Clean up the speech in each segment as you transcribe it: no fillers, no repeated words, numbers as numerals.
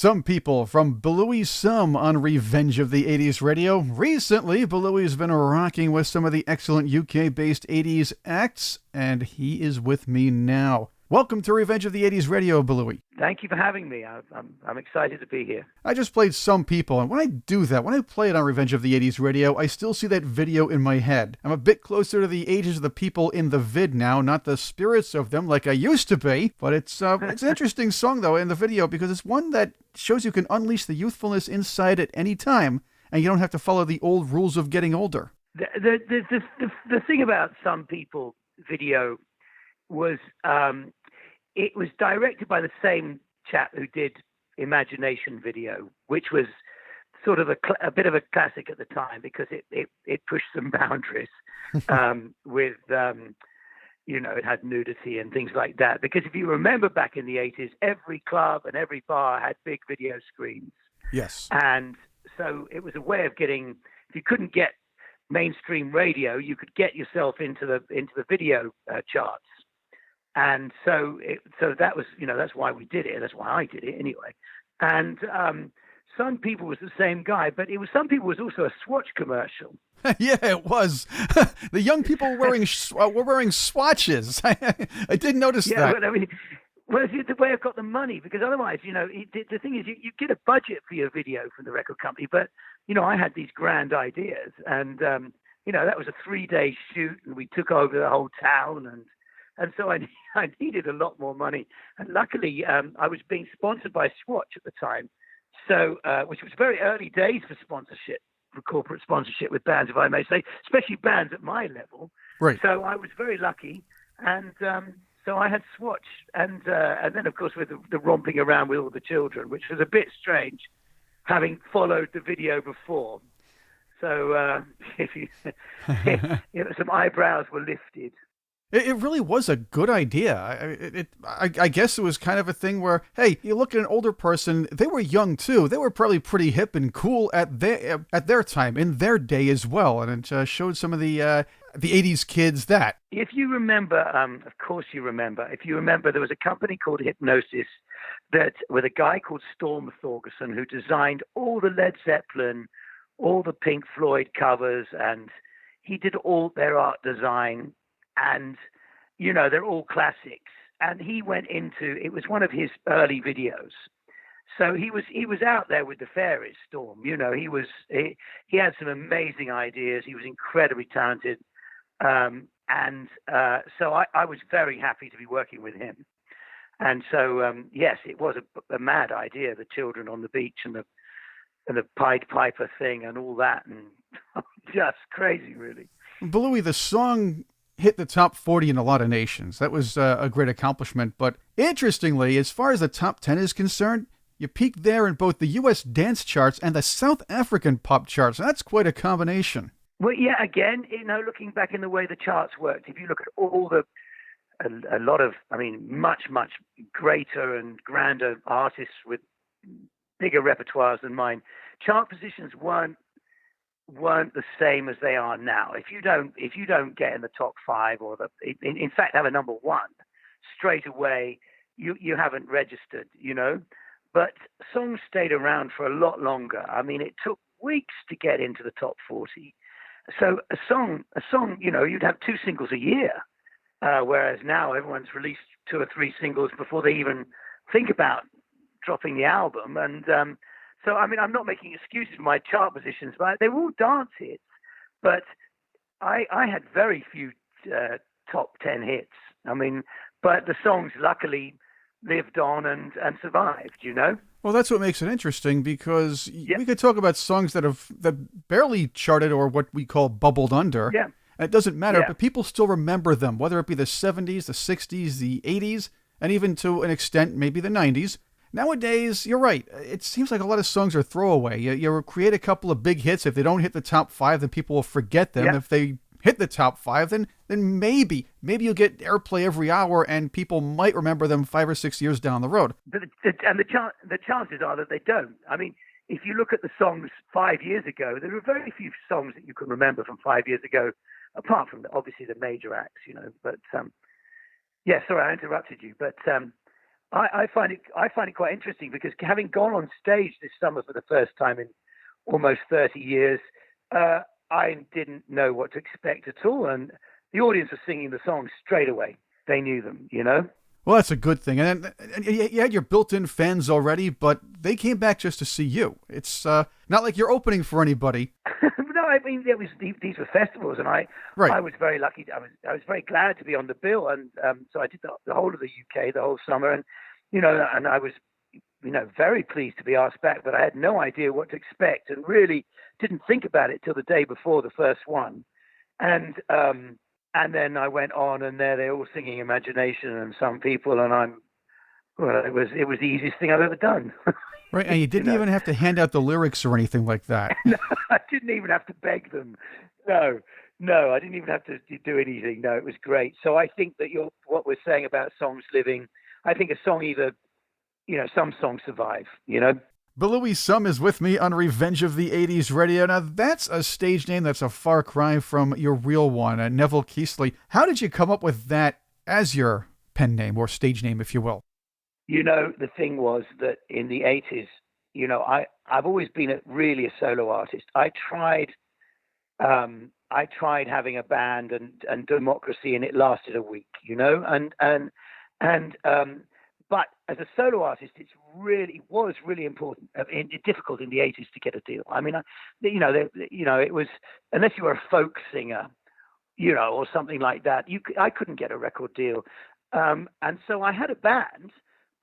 Some people from Belouis Some on Revenge of the 80s radio. Recently, Belouis has been rocking with some of the excellent UK-based 80s acts, and he is with me now. Welcome to Revenge of the 80s radio, Belouis. Thank you for having me. I'm excited to be here. I just played Some People, and when I do that, when I play it on Revenge of the 80s radio, I still see that video in my head. I'm a bit closer to the ages of the people in the vid now, not the spirits of them like I used to be, but it's an interesting song, though, in the video, because it's one that shows you can unleash the youthfulness inside at any time, and you don't have to follow the old rules of getting older. The thing about Some People video was it was directed by the same chap who did Imagination video, which was sort of a bit of a classic at the time because it pushed some boundaries with, it had nudity and things like that. Because if you remember back in the 80s, every club and every bar had big video screens. Yes. And so it was a way of getting, if you couldn't get mainstream radio, you could get yourself into the video charts. And so that was, that's why we did it. That's why I did it anyway. And Some People was the same guy, but Some People was also a Swatch commercial. Yeah, it was. The young people were wearing swatches. I did notice that. Yeah, but I mean, well, it's the way I've got the money, because otherwise, the thing is, you get a budget for your video from the record company, but, I had these grand ideas, and, that was a 3-day shoot, and we took over the whole town, and so I needed a lot more money. And luckily, I was being sponsored by Swatch at the time, so which was very early days for sponsorship, for corporate sponsorship with bands, if I may say, especially bands at my level. Right. So I was very lucky, and so I had Swatch, and then of course with the romping around with all the children, which was a bit strange, having followed the video before. So some eyebrows were lifted. It really was a good idea. I guess it was kind of a thing where, hey, you look at an older person, they were young too. They were probably pretty hip and cool at their time, in their day as well. And it showed some of the 80s kids that. If you remember, of course you remember, there was a company called Hypnosis that with a guy called Storm Thorgerson who designed all the Led Zeppelin, all the Pink Floyd covers, and he did all their art design. And, they're all classics. And he went into, it was one of his early videos. So he was out there with the fairies, Storm. He had some amazing ideas. He was incredibly talented. So I was very happy to be working with him. And so, yes, it was a mad idea, the children on the beach and the Pied Piper thing and all that. And just crazy, really. Belouis, the song hit the top 40 in a lot of nations. That was a great accomplishment. But interestingly, as far as the top 10 is concerned, you peaked there in both the U.S. dance charts and the South African pop charts. That's quite a combination. Well, yeah, again, looking back in the way the charts worked, if you look at all a lot of, much, much greater and grander artists with bigger repertoires than mine, chart positions weren't the same as they are now. If you don't get in the top 5 or in fact have a number 1 straight away, you haven't registered, But songs stayed around for a lot longer. It took weeks to get into the top 40. So a song, you'd have 2 singles a year, whereas now everyone's released 2 or 3 singles before they even think about dropping the album. And so, I'm not making excuses for my chart positions, but they were all dance hits. But I had very few top 10 hits. But the songs luckily lived on and survived, Well, that's what makes it interesting, because Yeah. we could talk about songs that barely charted or what we call bubbled under. Yeah. And it doesn't matter, Yeah. but people still remember them, whether it be the 70s, the 60s, the 80s, and even to an extent, maybe the 90s. Nowadays, you're right. It seems like a lot of songs are throwaway. You create a couple of big hits. If they don't hit the top 5, then people will forget them. Yeah. If they hit the top 5, then maybe you'll get airplay every hour, and people might remember them 5 or 6 years down the road. But the chances are that they don't. If you look at the songs 5 years ago, there are very few songs that you can remember from 5 years ago, apart from obviously the major acts, But yeah, sorry, I interrupted you. But I find it quite interesting because having gone on stage this summer for the first time in almost 30 years, I didn't know what to expect at all, and the audience was singing the songs straight away. They knew them, you know. Well, that's a good thing. And you had your built-in fans already, but they came back just to see you. It's not like you're opening for anybody. No, I mean these were festivals, and I was very lucky. I was very glad to be on the bill, and so I did the whole of the UK the whole summer, and and I was very pleased to be asked back, but I had no idea what to expect, and really didn't think about it till the day before the first one, and then I went on, and there they're all singing Imagination and Some People, and it was the easiest thing I've ever done. Right, and you didn't even have to hand out the lyrics or anything like that. No, I didn't even have to beg them. No, I didn't even have to do anything. No, it was great. So I think that what we're saying about songs living, I think a song either, some songs survive, Belouis Some is with me on Revenge of the 80s Radio. Now, that's a stage name that's a far cry from your real one, Neville Keasley. How did you come up with that as your pen name or stage name, if you will? The thing was that in the 80s, I've always been really a solo artist. I tried having a band and Democracy, and it lasted a week, but as a solo artist, it was really important, difficult in the 80s to get a deal. I mean, it was, unless you were a folk singer, or something like that, I couldn't get a record deal. And so I had a band,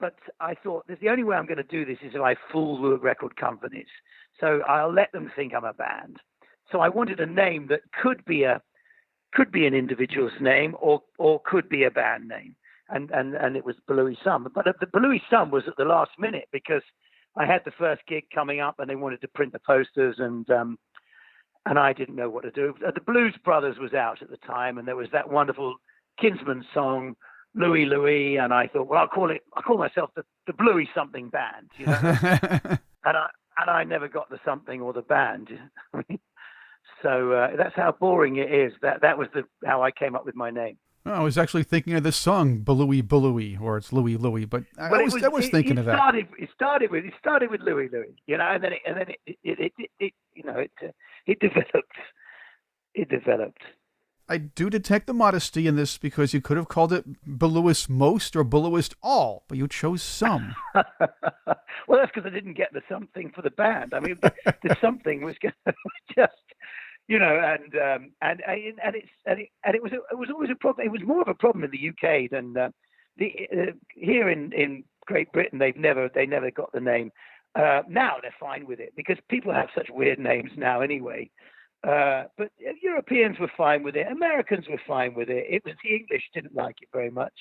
but I thought the only way I'm going to do this is if I fool the record companies. So I'll let them think I'm a band. So I wanted a name that could be an individual's name or could be a band name. And it was Belouis Some. But the Belouis Some was at the last minute because I had the first gig coming up and they wanted to print the posters and I didn't know what to do. The Blues Brothers was out at the time, and there was that wonderful Kinsman song, Louie Louie, and I thought, well, I'll call myself the Belouis something band, and I never got the something or the band. So that's how boring it is. That was how I came up with my name. Oh, I was actually thinking of this song, Belouis Belouis, or it's Louie Louie, but I was thinking of that. It started with Louie Louie, and then it developed. It developed. I do detect the modesty in this because you could have called it Belouis Most or Belouis All, but you chose Some. Well, that's because I didn't get the something for the band. I mean, the something was just, and it was always a problem. It was more of a problem in the UK than here in Great Britain. They never got the name. Now they're fine with it because people have such weird names now anyway. But Europeans were fine with it. Americans were fine with it. It was the English didn't like it very much.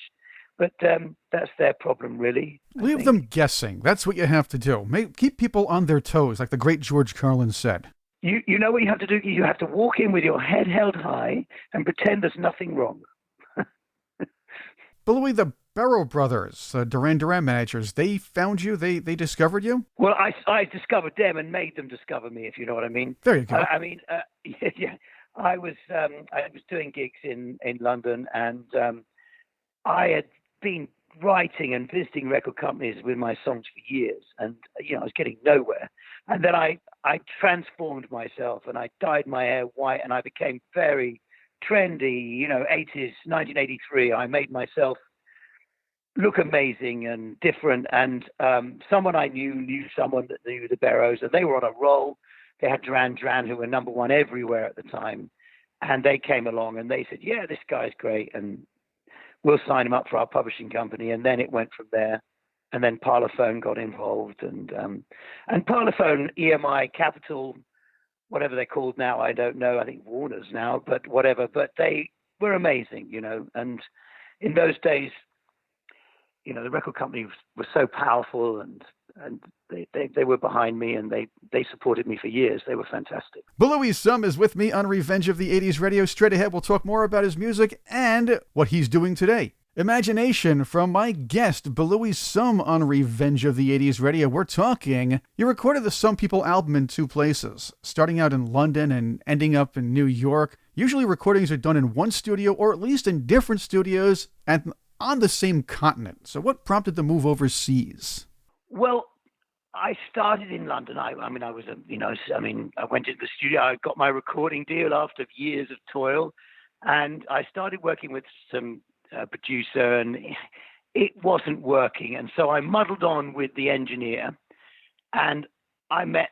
But that's their problem, really. Leave them guessing. That's what you have to do. Keep people on their toes, like the great George Carlin said. You know what you have to do? You have to walk in with your head held high and pretend there's nothing wrong. Belouis, the Barrow Brothers, Duran Duran managers, they found you? They discovered you? Well, I discovered them and made them discover me, if you know what I mean. There you go. Yeah. I was doing gigs in London, and I had been writing and visiting record companies with my songs for years, and I was getting nowhere. And then I transformed myself, and I dyed my hair white, and I became very trendy. 80s, 1983. I made myself look amazing and different, and someone I knew someone that knew the Barrows, and they were on a roll. They had Duran Duran, who were number one everywhere at the time, and they came along and they said, yeah, this guy's great, and we'll sign him up for our publishing company. And then it went from there, and then Parlophone got involved, and Parlophone, EMI, Capitol, whatever they're called now, I don't know, I think Warner's now, but whatever, but they were amazing, and in those days, the record company was so powerful, and they were behind me, and they supported me for years. They were fantastic. Belouis Some is with me on Revenge of the 80s Radio. Straight ahead, we'll talk more about his music and what he's doing today. Imagination from my guest, Belouis Some on Revenge of the 80s Radio. We're talking, you recorded the Some People album in two places, starting out in London and ending up in New York. Usually recordings are done in one studio or at least in different studios, and on the same continent. So what prompted the move overseas? Well, I started in London. I went into the studio. I got my recording deal after years of toil, and I started working with some producer, and it wasn't working. And so I muddled on with the engineer, and I met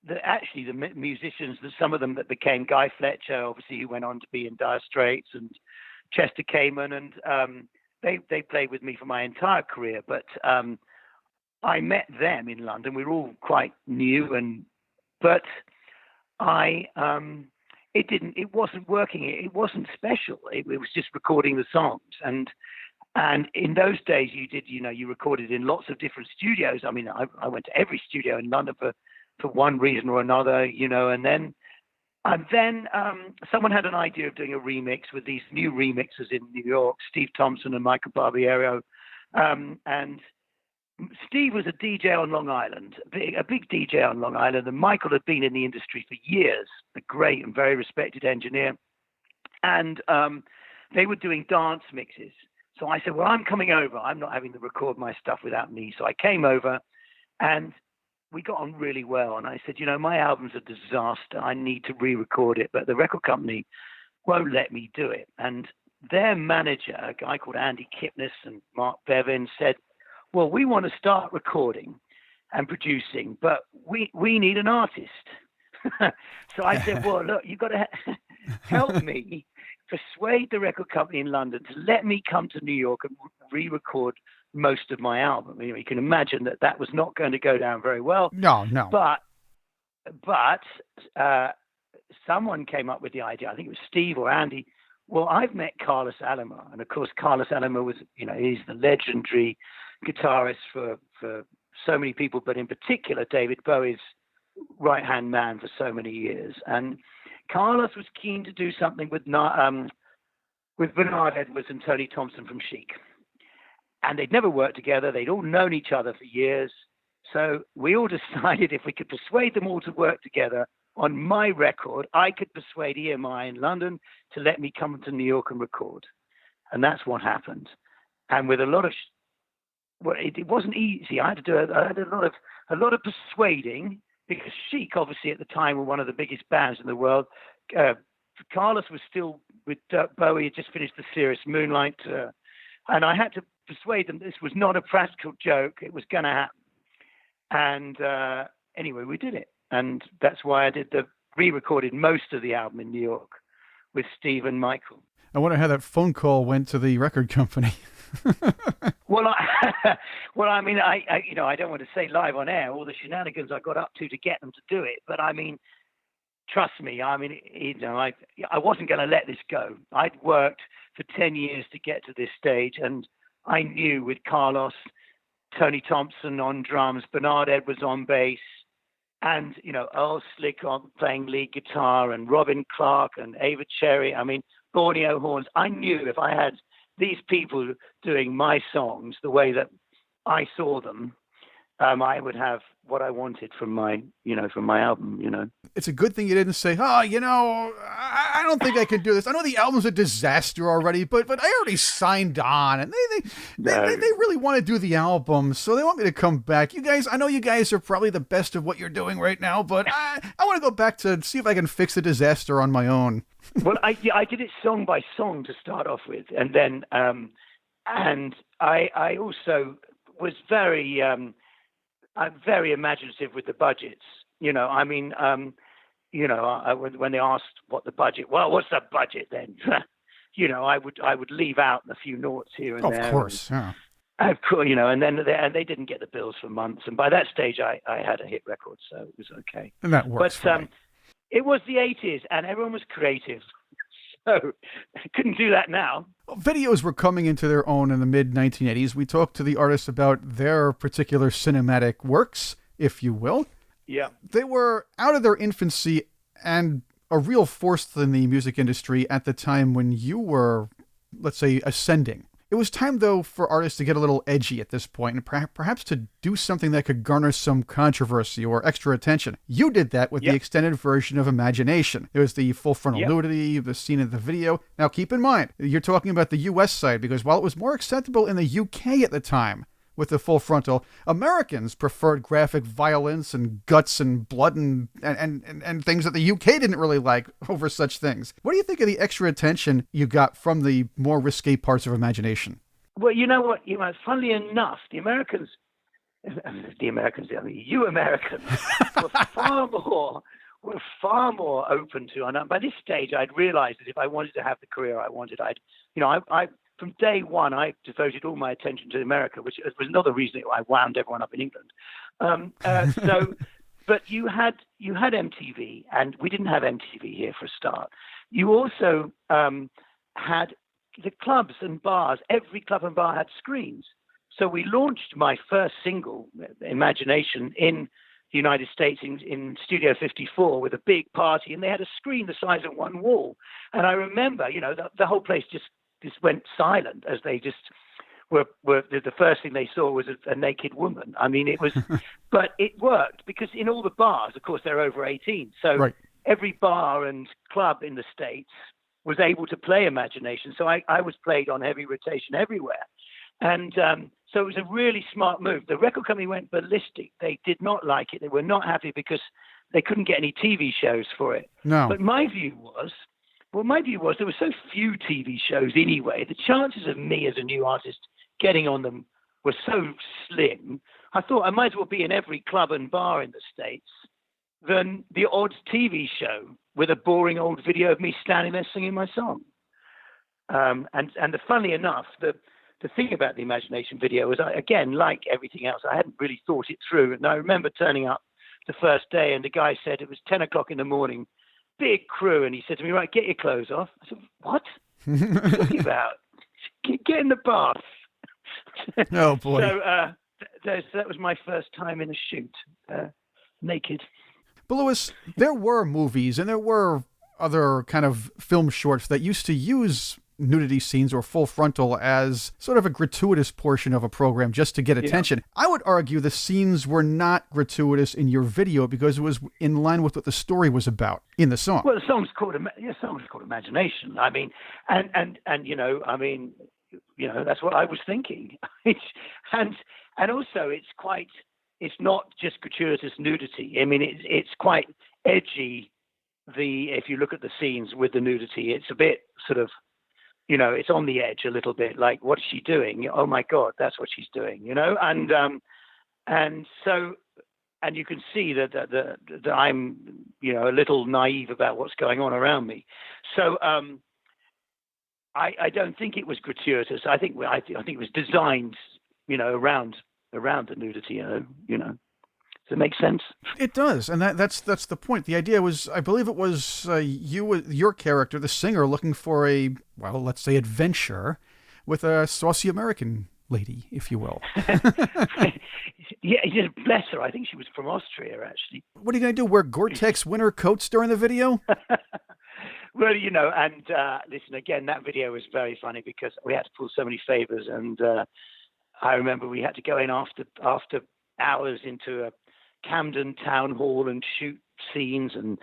the musicians, some of them that became Guy Fletcher, obviously, who went on to be in Dire Straits, and Chester Kamen, and they played with me for my entire career. But I met them in London. We were all quite new, but it wasn't working. It wasn't special. It was just recording the songs. And in those days, you recorded in lots of different studios. I mean, I went to every studio in London for one reason or another, and then someone had an idea of doing a remix with these new remixers in New York, Steve Thompson and Michael Barbiero, and Steve was a DJ on Long Island, a big DJ on Long Island, and Michael had been in the industry for years, a great and very respected engineer, and they were doing dance mixes. So I said, well, I'm coming over. I'm not having to record my stuff without me. So I came over, and we got on really well. And I said, my album's a disaster. I need to re-record it, but the record company won't let me do it. And their manager, a guy called Andy Kipnis and Mark Bevin, said, well, we want to start recording and producing, but we need an artist. So I said, well, look, you've got to help me persuade the record company in London to let me come to New York and re-record most of my album. You can imagine that was not going to go down very well. No. But someone came up with the idea. I think it was Steve or Andy. Well, I've met Carlos Alomar, and of course, Carlos Alomar was, he's the legendary guitarist for so many people, but in particular, David Bowie's right-hand man for so many years. And Carlos was keen to do something with Bernard Edwards and Tony Thompson from Chic. And they'd never worked together. They'd all known each other for years. So we all decided if we could persuade them all to work together on my record, I could persuade EMI in London to let me come to New York and record. And that's what happened. And with a lot of, it wasn't easy. I had a lot of persuading, because Chic, obviously, at the time, were one of the biggest bands in the world. Carlos was still with Bowie, had just finished the Serious Moonlight tour. And I had to persuade them this was not a practical joke. It was going to happen. And anyway, we did it. And that's why I re-recorded most of the album in New York with Steve and Michael. I wonder how that phone call went to the record company. Well, I don't want to say live on air all the shenanigans I got up to get them to do it. But I mean, trust me, I wasn't going to let this go. I'd worked for 10 years to get to this stage, and I knew with Carlos, Tony Thompson on drums, Bernard Edwards on bass, and Earl Slick on playing lead guitar, and Robin Clark and Ava Cherry. I mean, Borneo horns. I knew if I had these people doing my songs the way that I saw them, I would have what I wanted from my album. It's a good thing you didn't say, I don't think I can do this. I know the album's a disaster already, but I already signed on, and they really want to do the album, so they want me to come back. You guys, I know you guys are probably the best of what you're doing right now, but I want to go back to see if I can fix the disaster on my own. Well, I did it song by song to start off with, and then and I also was very imaginative with the budgets. When they asked what the budget, well, what's the budget then? I would leave out a few notes here and there. Of course, yeah. Of course, and then they didn't get the bills for months, and by that stage I had a hit record, so it was okay. And that works. But it was the 80s, and everyone was creative, so I couldn't do that now. Well, videos were coming into their own in the mid-1980s. We talked to the artists about their particular cinematic works, if you will. Yeah. They were out of their infancy and a real force in the music industry at the time when you were, let's say, ascending. It was time, though, for artists to get a little edgy at this point and perhaps to do something that could garner some controversy or extra attention. You did that with the extended version of Imagination. There was the full frontal nudity, the scene in the video. Now, keep in mind, you're talking about the U.S. side, because while it was more acceptable in the U.K. at the time, with the full frontal, Americans preferred graphic violence and guts and blood and things that the UK didn't really like over such things. What do you think of the extra attention you got from the more risque parts of Imagination? Well, you know what? Funnily enough, you Americans were far more open to. And by this stage, I'd realized that if I wanted to have the career I wanted, from day one, I devoted all my attention to America, which was another reason I wound everyone up in England. But you had MTV, and we didn't have MTV here for a start. You also had the clubs and bars. Every club and bar had screens. So we launched my first single, Imagination, in the United States in Studio 54 with a big party, and they had a screen the size of one wall. And I remember, the whole place just went silent as they just were the first thing they saw was a naked woman. I mean, it was, but it worked because in all the bars, of course, they're over 18. So every bar and club in the States was able to play Imagination. So I was played on heavy rotation everywhere. And so it was a really smart move. The record company went ballistic. They did not like it. They were not happy because they couldn't get any TV shows for it. No. But my view was there were so few TV shows anyway. The chances of me as a new artist getting on them were so slim. I thought I might as well be in every club and bar in the States than the odd TV show with a boring old video of me standing there singing my song. Funnily enough, the thing about the Imagination video was, again, like everything else, I hadn't really thought it through. And I remember turning up the first day, and the guy said it was 10 o'clock in the morning, big crew, and he said to me, right, get your clothes off. I said, what? What are you talking about? Get in the bath. Oh, boy. So that was my first time in a shoot, naked. Belouis, there were movies and there were other kind of film shorts that used to use nudity scenes or full frontal as sort of a gratuitous portion of a program just to get attention. I would argue the scenes were not gratuitous in your video because it was in line with what the story was about in the song. Well, the song's called Imagination. I mean, and that's what I was thinking. and also it's not just gratuitous nudity. I mean, it's quite edgy. If you look at the scenes with the nudity, it's a bit sort of, it's on the edge a little bit, like, what is she doing? Oh my God, that's what she's doing, and so you can see that I'm, a little naive about what's going on around me. So I don't think it was gratuitous. I think it was designed, around the nudity, Does it make sense? It does, and that's the point. The idea was, I believe it was your character, the singer, looking for a, well, let's say adventure with a saucy American lady, if you will. Yeah, bless her. I think she was from Austria, actually. What are you going to do, wear Gore-Tex winter coats during the video? Well, and listen, again, that video was very funny because we had to pull so many favors, and I remember we had to go in after hours into a Camden town hall and shoot scenes, and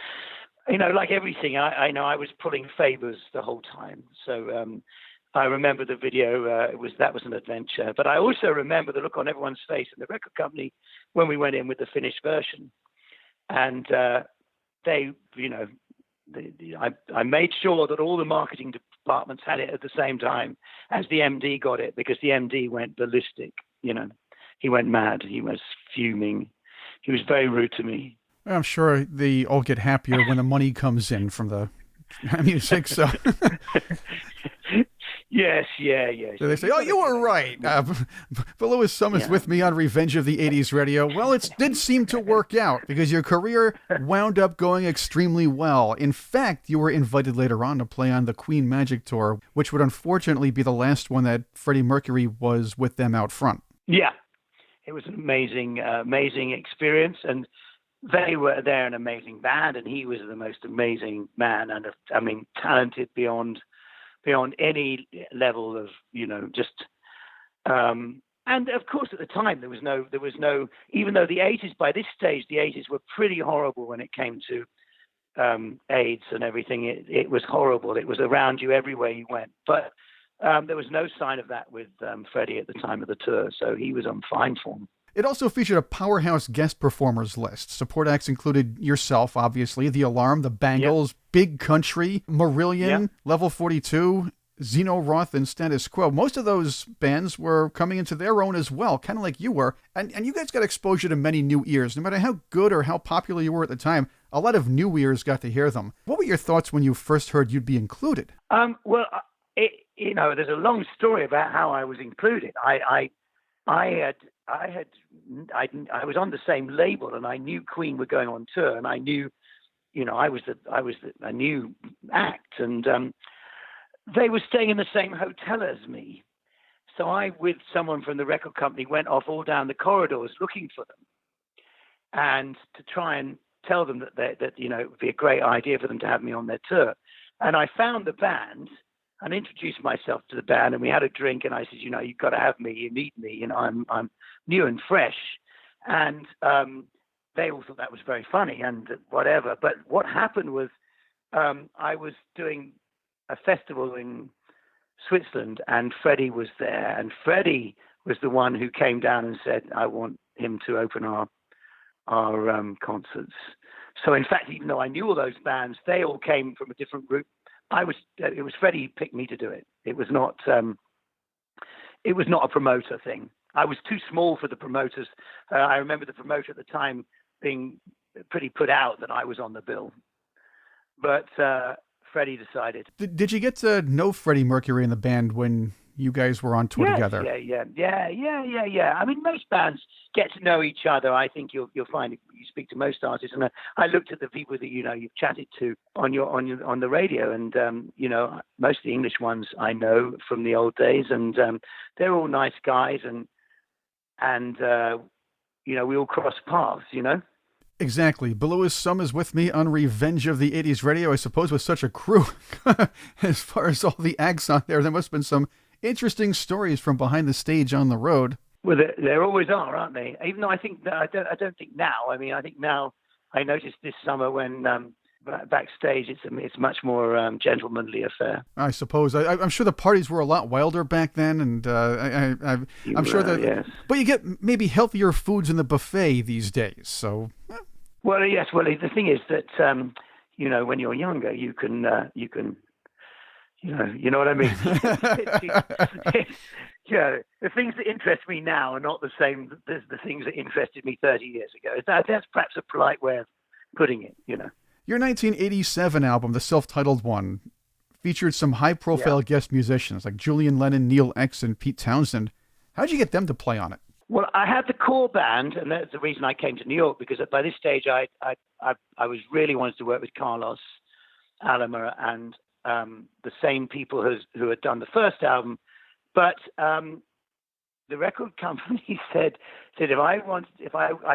like everything, I know I was pulling favors the whole time. So I remember the video. That was an adventure, but I also remember the look on everyone's face in the record company when we went in with the finished version, and they, I made sure that all the marketing departments had it at the same time as the MD got it, because the MD went ballistic. He went mad. He was fuming. He was very rude to me. I'm sure they all get happier when the money comes in from the music. So yes, yeah. So they say, "Oh, you were right." Belouis Some is with me on Revenge of the 80s Radio. Well, it did seem to work out because your career wound up going extremely well. In fact, you were invited later on to play on the Queen Magic Tour, which would unfortunately be the last one that Freddie Mercury was with them out front. Yeah. It was an amazing experience, and they're an amazing band, and he was the most amazing man, and talented beyond beyond any level of, just. And of course, at the time, there was no. Even though by this stage, the 80s were pretty horrible when it came to AIDS and everything. It was horrible. It was around you everywhere you went. But there was no sign of that with Freddie at the time of the tour, so he was on fine form. It also featured a powerhouse guest performers list. Support acts included yourself, obviously, The Alarm, The Bangles, Big Country, Marillion, Level 42, Zeno Roth, and Status Quo. Most of those bands were coming into their own as well, kind of like you were. And you guys got exposure to many new ears. No matter how good or how popular you were at the time, a lot of new ears got to hear them. What were your thoughts when you first heard you'd be included? Well, there's a long story about how I was included. I was on the same label, and I knew Queen were going on tour, and I knew, I was a new act, and they were staying in the same hotel as me. So I, with someone from the record company, went off all down the corridors looking for them, and to try and tell them that it would be a great idea for them to have me on their tour. And I found the band and introduced myself to the band, and we had a drink, and I said, you've got to have me, you need me, I'm new and fresh. And they all thought that was very funny and whatever. But what happened was I was doing a festival in Switzerland, and Freddie was there, and Freddie was the one who came down and said, I want him to open our concerts. So in fact, even though I knew all those bands, they all came from a different group. It was Freddie who picked me to do it. It was not a promoter thing. I was too small for the promoters. I remember the promoter at the time being pretty put out that I was on the bill. But Freddie decided. Did you get to know Freddie Mercury in the band when you guys were on tour together? Yeah. I mean, most bands get to know each other. I think you'll find if you speak to most artists. And I looked at the people that you've chatted to on the radio, and most of the English ones I know from the old days, and they're all nice guys, and we all cross paths. Exactly. Belouis Some is with me on Revenge of the 80s Radio. I suppose with such a crew, as far as all the acts on there must have been some interesting stories from behind the stage on the road. Well, there always are, aren't they? Even though I don't think now. I mean, I think now I noticed this summer when backstage it's much more gentlemanly affair. I suppose. I'm sure the parties were a lot wilder back then, and I'm sure that. Yes. But you get maybe healthier foods in the buffet these days. So. Well, yes. Well, the thing is that when you're younger, you can. You know what I mean? The things that interest me now are not the same as the things that interested me 30 years ago. That's perhaps a polite way of putting it, Your 1987 album, the self-titled one, featured some high-profile guest musicians like Julian Lennon, Neil X, and Pete Townsend. How'd you get them to play on it? Well, I had the core band, and that's the reason I came to New York, because by this stage I was really wanted to work with Carlos Alomar and the same people who had done the first album. But the record company said if I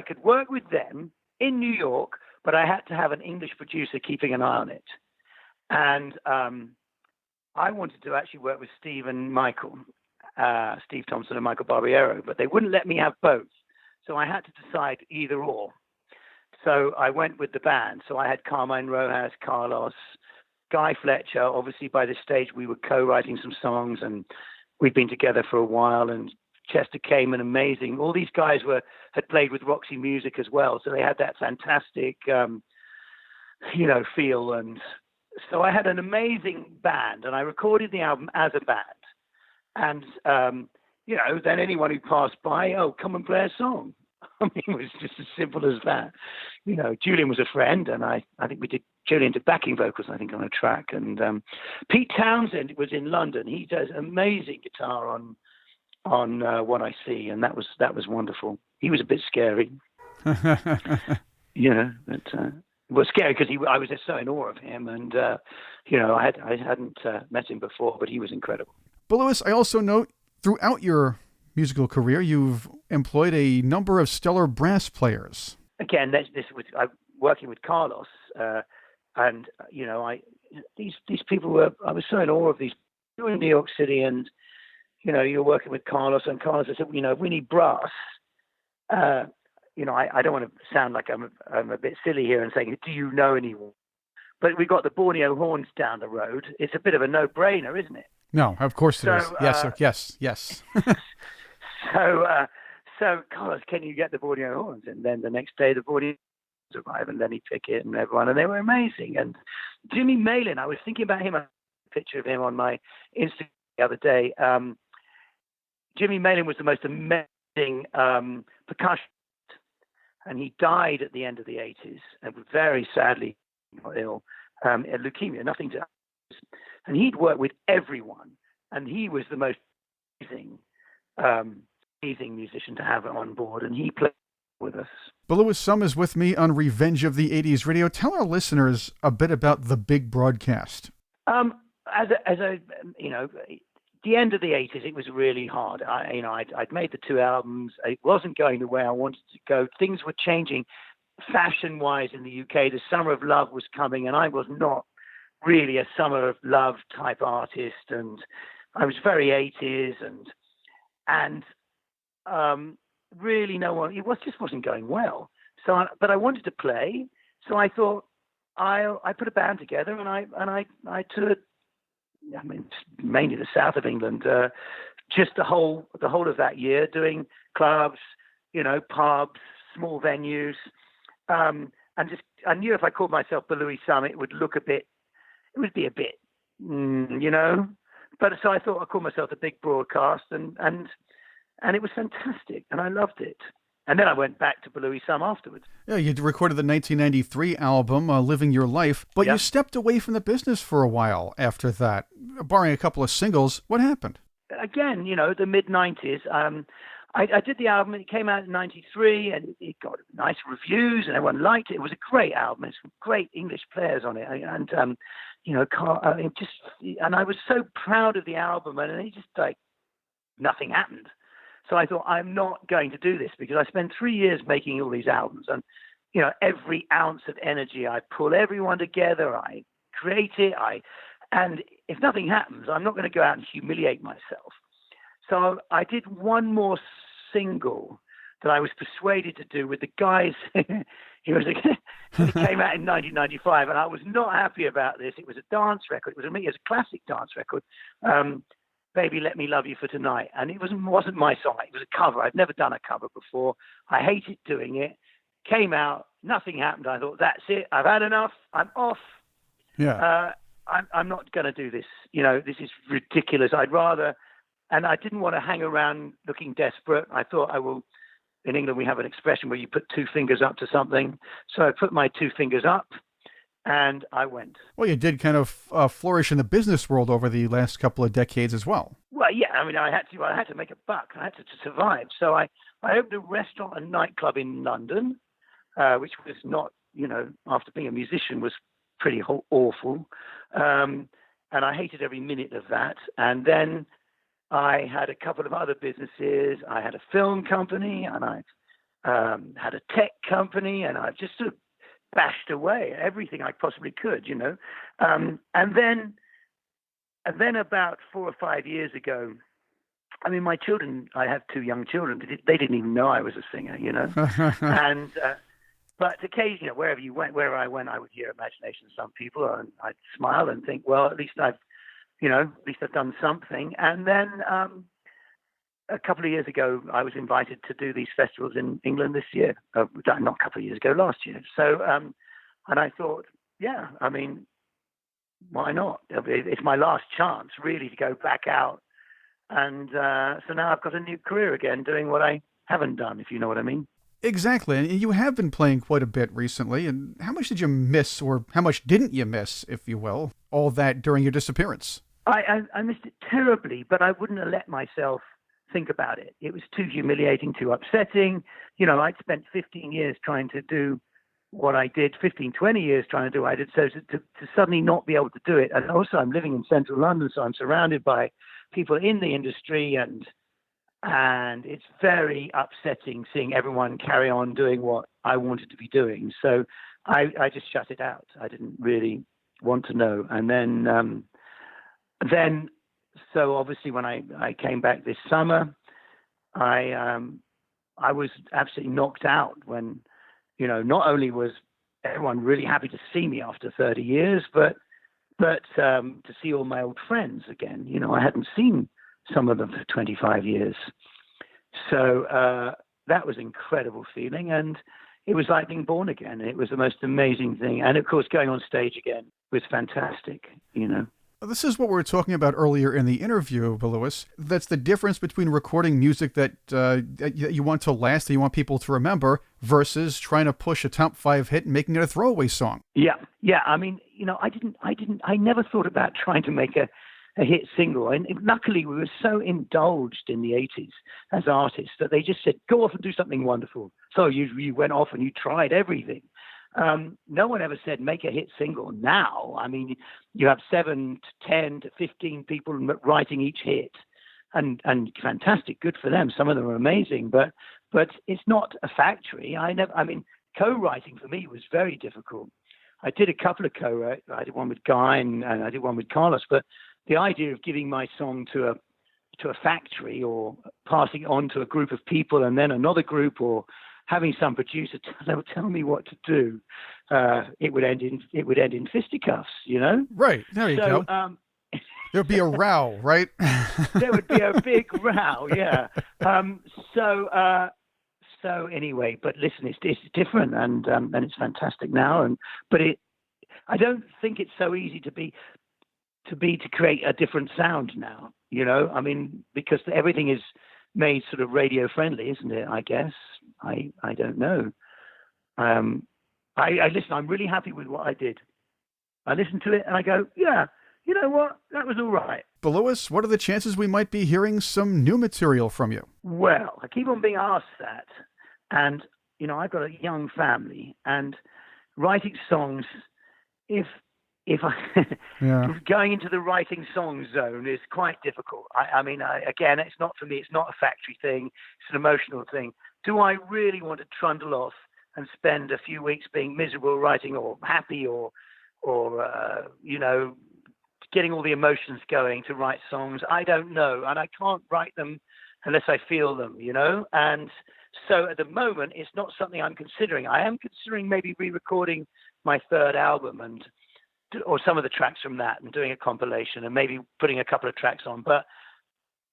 could work with them in New York, but I had to have an English producer keeping an eye on it. And I wanted to actually work with Steve Thompson and Michael Barbiero, but they wouldn't let me have both. So I had to decide either or. So I went with the band. So I had Carmine Rojas, Carlos, Guy Fletcher. Obviously, by this stage, we were co-writing some songs, and we'd been together for a while. And Chester Kamen, amazing. All these guys had played with Roxy Music as well, so they had that fantastic, feel. And so I had an amazing band, and I recorded the album as a band. And then anyone who passed by, come and play a song. I mean, it was just as simple as that. Julian was a friend, and I think we did. Julian did backing vocals, I think, on a track. And Pete Townsend was in London. He does amazing guitar on What I See, and that was wonderful. He was a bit scary, but it was scary because I was just so in awe of him, and I hadn't met him before, but he was incredible. Belouis, I also note throughout your musical career, you've employed a number of stellar brass players. Again, this was working with Carlos, and these people were. I was so in awe of these you're in New York City and, you're working with Carlos, and Carlos said, if we need brass, I don't want to sound like I'm a bit silly here and saying, do you know anyone? But we've got the Borneo horns down the road. It's a bit of a no-brainer, isn't it? No, of course it is. Yes, sir. Yes. So, Carlos, can you get the Borneo horns? And then the next day, the Borneo horns arrive, and Lenny Pickett and everyone, and they were amazing. And Jimmy Malin, I was thinking about him, a picture of him on my Instagram the other day. Jimmy Malin was the most amazing percussionist, and he died at the end of the 80s, and very sadly ill, leukemia, nothing to. And he'd worked with everyone, and he was the most amazing musician to have on board, and he played with us. Belouis Some is with me on Revenge of the 80s Radio. Tell our listeners a bit about the big broadcast. The end of the 80s, it was really hard. I'd made the 2 albums. It wasn't going the way I wanted to go. Things were changing fashion-wise in the UK. The Summer of Love was coming, and I was not really a Summer of Love type artist. And I was very 80s, and really no one. Just wasn't going well. But I wanted to play, so I thought I put a band together, and I toured. I mean, mainly the south of England, just the whole of that year, doing clubs, pubs, small venues, and I knew if I called myself Belouis Some, it would be a bit, But so I thought I'd call myself the Big Broadcast, and it was fantastic, and I loved it. And then I went back to Belouis Some afterwards. Yeah, you recorded the 1993 album, Living Your Life, but you stepped away from the business for a while after that. Barring a couple of singles, what happened? Again, the mid-90s. I did the album, and it came out in 93, and it got nice reviews, and everyone liked it. It was a great album. There's some great English players on it. And, and I was so proud of the album, and it just, nothing happened. So I thought, I'm not going to do this, because I spent 3 years making all these albums, and every ounce of energy, I pull everyone together, I create it, and if nothing happens, I'm not going to go out and humiliate myself. So I did one more single that I was persuaded to do with the guys. It came out in 1995, and I was not happy about this. It was a dance record. It was a classic dance record. Baby, Let Me Love You for Tonight. And it wasn't my song. It was a cover. I'd never done a cover before. I hated doing it. Came out, nothing happened. I thought, that's it. I've had enough. I'm off. Yeah. I'm not going to do this. This is ridiculous. I'd rather, and I didn't want to hang around looking desperate. I thought in England we have an expression where you put 2 fingers up to something. So I put my 2 fingers up, and I went. Well, you did kind of flourish in the business world over the last couple of decades as well. Well, yeah. I mean, I had to make a buck. I had to survive. So I opened a restaurant and nightclub in London, which was not, after being a musician, was pretty awful. And I hated every minute of that. And then I had a couple of other businesses. I had a film company, and I had a tech company, and I just sort of bashed away everything I possibly could, and then about 4 or 5 years ago, I mean, my children, I have 2 young children, they didn't even know I was a singer, and but occasionally, wherever I went, I would hear Imagination of Some People, and I'd smile and think, well, at least I've done something. And then a couple of years ago, I was invited to do these festivals in England this year. Not a couple of years ago, last year. So, and I thought, yeah, I mean, why not? It's my last chance, really, to go back out. And so now I've got a new career again, doing what I haven't done, if you know what I mean. Exactly. And you have been playing quite a bit recently. And how much did you miss, or how much didn't you miss, if you will, all that during your disappearance? I missed it terribly, but I wouldn't have let myself think about it. It was too humiliating, too upsetting. I'd spent 15 years trying to do what I did, 15, 20 years trying to do what I did. So to suddenly not be able to do it. And also I'm living in central London, so I'm surrounded by people in the industry, and it's very upsetting seeing everyone carry on doing what I wanted to be doing. So I just shut it out. I didn't really want to know. And then so obviously when I came back this summer, I was absolutely knocked out when, not only was everyone really happy to see me after 30 years, but to see all my old friends again. I hadn't seen some of them for 25 years. So that was an incredible feeling, and it was like being born again. It was the most amazing thing. And of course, going on stage again was fantastic, This is what we were talking about earlier in the interview, Belouis. That's the difference between recording music that you want to last, that you want people to remember, versus trying to push a top 5 hit and making it a throwaway song. Yeah. I mean, I never thought about trying to make a hit single. And luckily, we were so indulged in the 80s as artists that they just said, go off and do something wonderful. So you went off and you tried everything. No one ever said make a hit single. Now, I mean, you have 7 to 10 to 15 people writing each hit, and fantastic, good for them. Some of them are amazing, but it's not a factory. Co-writing for me was very difficult. I did a couple of co-writes. I did one with Guy and I did one with Carlos, but the idea of giving my song to a factory or passing it on to a group of people and then another group, or having some producer tell me what to do, it would end in fisticuffs, Right. There you go. There'd be a row, right? There would be a big row, yeah. So anyway, but listen, it's different, and it's fantastic now. I don't think it's so easy to create a different sound now. I mean, because everything is made sort of radio friendly, isn't it? I guess. I don't know. I listen. I'm really happy with what I did. I listen to it and I go, yeah, you know what? That was all right. Belouis, what are the chances we might be hearing some new material from you? Well, I keep on being asked that. And, I've got a young family, and writing songs, if going into the writing song zone is quite difficult. Again, it's not for me. It's not a factory thing. It's an emotional thing. Do I really want to trundle off and spend a few weeks being miserable writing, or happy, or getting all the emotions going to write songs? I don't know. And I can't write them unless I feel them, And so at the moment, it's not something I'm considering. I am considering maybe re-recording my third album or some of the tracks from that, and doing a compilation and maybe putting a couple of tracks on. But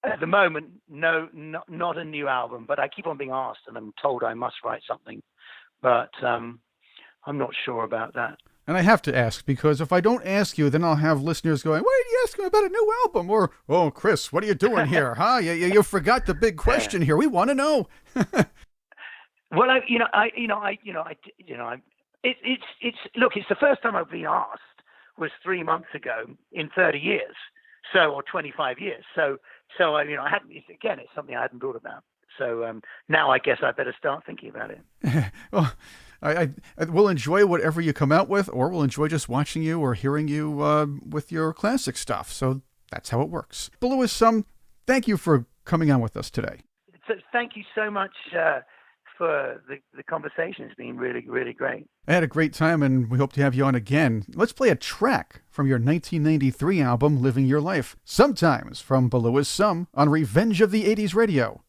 at the moment, no, not a new album. But I keep on being asked, and I'm told I must write something. But I'm not sure about that. And I have to ask, because if I don't ask you, then I'll have listeners going, why did you ask him about a new album? Or, oh, Chris, what are you doing here? Huh? You forgot the big question here. We want to know. Well, it's the first time I've been asked was 3 months ago in 30 years, or 25 years. So I hadn't. Again, it's something I hadn't thought about. So now I guess I better start thinking about it. Well, I will enjoy whatever you come out with, or we'll enjoy just watching you or hearing you with your classic stuff. So that's how it works. Belouis Some, thank you for coming on with us today. So thank you so much for the conversation. It's been really, really great. I had a great time, and we hope to have you on again. Let's play a track from your 1993 album, Living Your Life, Sometimes, from Belouis Some on Revenge of the 80s Radio.